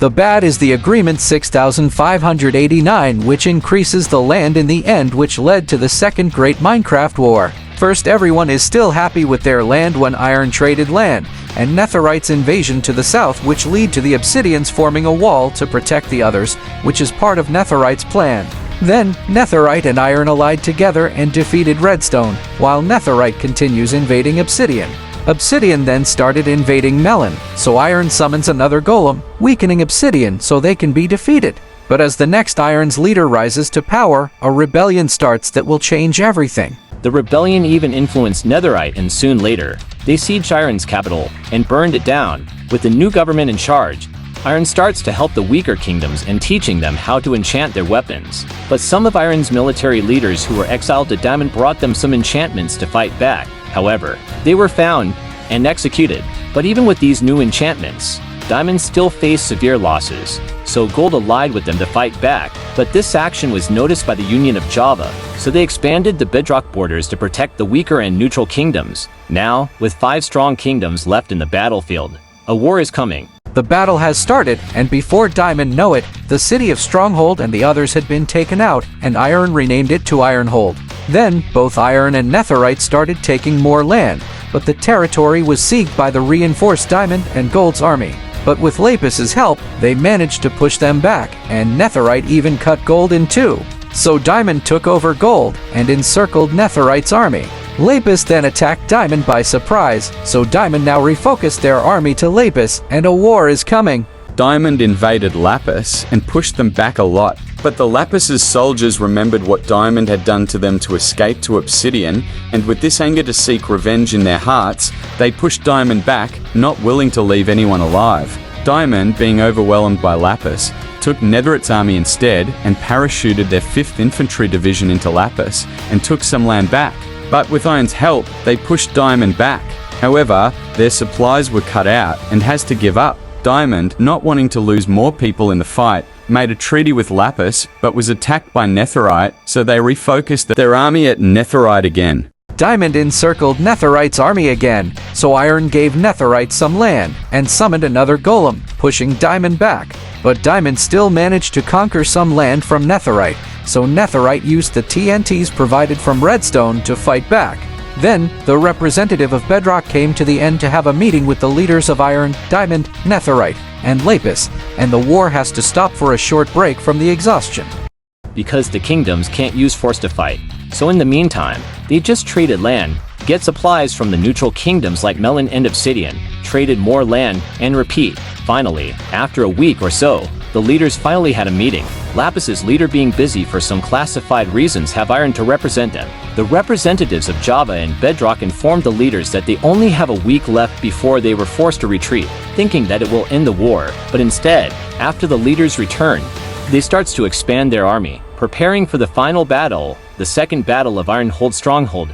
The bad is the Agreement 6589, which increases the land in the end, which led to the second Great Minecraft War. First, everyone is still happy with their land when Iron traded land, and Netherite's invasion to the south, which lead to the Obsidians forming a wall to protect the others, which is part of Netherite's plan. Then, Netherite and Iron allied together and defeated Redstone, while Netherite continues invading Obsidian. Obsidian then started invading Melon, so Iron summons another golem, weakening Obsidian so they can be defeated. But as the next Iron's leader rises to power, a rebellion starts that will change everything. The rebellion even influenced Netherite, and soon later, they sieged Iron's capital and burned it down. With the new government in charge, Iron starts to help the weaker kingdoms and teaching them how to enchant their weapons. But some of Iron's military leaders who were exiled to Diamond brought them some enchantments to fight back. However, they were found and executed. But even with these new enchantments, Diamond still faced severe losses, so Gold allied with them to fight back. But this action was noticed by the Union of Java, so they expanded the bedrock borders to protect the weaker and neutral kingdoms. Now, with 5 strong kingdoms left in the battlefield, a war is coming. The battle has started, and before Diamond know it, the city of Stronghold and the others had been taken out, and Iron renamed it to Ironhold. Then, both Iron and Netherite started taking more land, but the territory was sieged by the reinforced Diamond and Gold's army. But with Lapis' help, they managed to push them back, and Netherite even cut Gold in two. So Diamond took over Gold and encircled Netherite's army. Lapis then attacked Diamond by surprise, so Diamond now refocused their army to Lapis, and a war is coming. Diamond invaded Lapis and pushed them back a lot, but the Lapis' soldiers remembered what Diamond had done to them to escape to Obsidian, and with this anger to seek revenge in their hearts, they pushed Diamond back, not willing to leave anyone alive. Diamond, being overwhelmed by Lapis, took Netherite's army instead and parachuted their 5th Infantry Division into Lapis and took some land back. But with Iron's help, they pushed Diamond back. However, their supplies were cut out and has to give up. Diamond, not wanting to lose more people in the fight, made a treaty with Lapis, but was attacked by Netherite, so they refocused their army at Netherite again. Diamond encircled Netherite's army again, so Iron gave Netherite some land, and summoned another golem, pushing Diamond back. But Diamond still managed to conquer some land from Netherite, so Netherite used the TNTs provided from Redstone to fight back. Then, the representative of Bedrock came to the end to have a meeting with the leaders of Iron, Diamond, Netherite, and Lapis, and the war has to stop for a short break from the exhaustion. Because the kingdoms can't use force to fight, so in the meantime, they just traded land, get supplies from the neutral kingdoms like Melon and Obsidian, traded more land, and repeat. Finally, after a week or so, the leaders finally had a meeting. Lapis's leader, being busy for some classified reasons, have Iron to represent them. The representatives of Java and Bedrock informed the leaders that they only have a week left before they were forced to retreat, thinking that it will end the war. But instead, after the leaders return, they starts to expand their army, preparing for the final battle, the second battle of Ironhold Stronghold.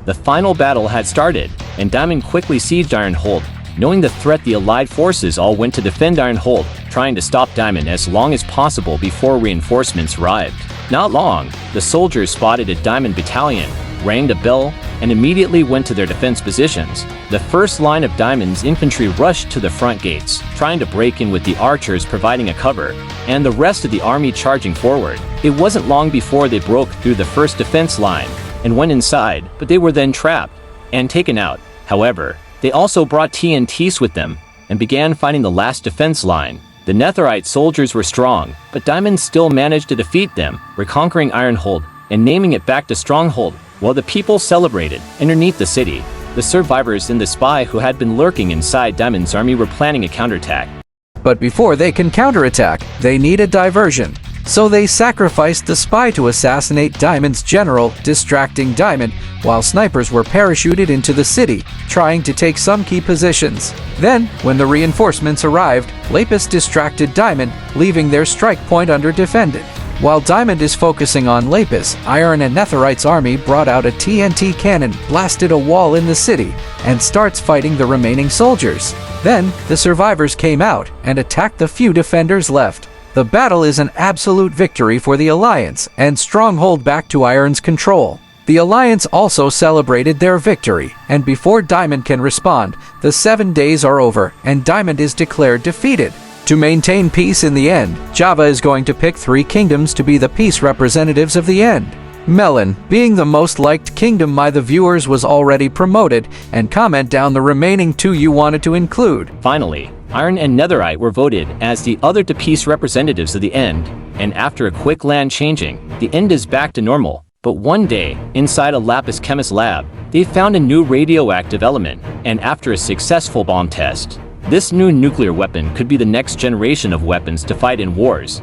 The final battle had started, and Diamond quickly sieged Ironhold. Knowing the threat, the allied forces all went to defend Ironhold, trying to stop Diamond as long as possible before reinforcements arrived. Not long, the soldiers spotted a Diamond battalion, rang the bell, and immediately went to their defense positions. The first line of Diamond's infantry rushed to the front gates, trying to break in with the archers providing a cover, and the rest of the army charging forward. It wasn't long before they broke through the first defense line and went inside, but they were then trapped and taken out. However, they also brought TNTs with them and began fighting the last defense line. The Netherite soldiers were strong, but Diamond still managed to defeat them, reconquering Ironhold and naming it back to Stronghold. While the people celebrated underneath the city, the survivors and the spy who had been lurking inside Diamond's army were planning a counterattack. But before they can counterattack, they need a diversion. So they sacrificed the spy to assassinate Diamond's general, distracting Diamond, while snipers were parachuted into the city, trying to take some key positions. Then, when the reinforcements arrived, Lapis distracted Diamond, leaving their strike point under-defended. While Diamond is focusing on Lapis, Iron and Netherite's army brought out a TNT cannon, blasted a wall in the city, and starts fighting the remaining soldiers. Then, the survivors came out and attacked the few defenders left. The battle is an absolute victory for the Alliance, and Stronghold back to Iron's control. The Alliance also celebrated their victory, and before Diamond can respond, the 7 days are over, and Diamond is declared defeated. To maintain peace in the end, Java is going to pick 3 kingdoms to be the peace representatives of the end. Melon, being the most liked kingdom by the viewers, was already promoted, and comment down the remaining 2 you wanted to include. Finally, Iron and Netherite were voted as the other to peace representatives of the end, and after a quick land changing, the end is back to normal. But one day, inside a Lapis Chemist lab, they found a new radioactive element, and after a successful bomb test, this new nuclear weapon could be the next generation of weapons to fight in wars.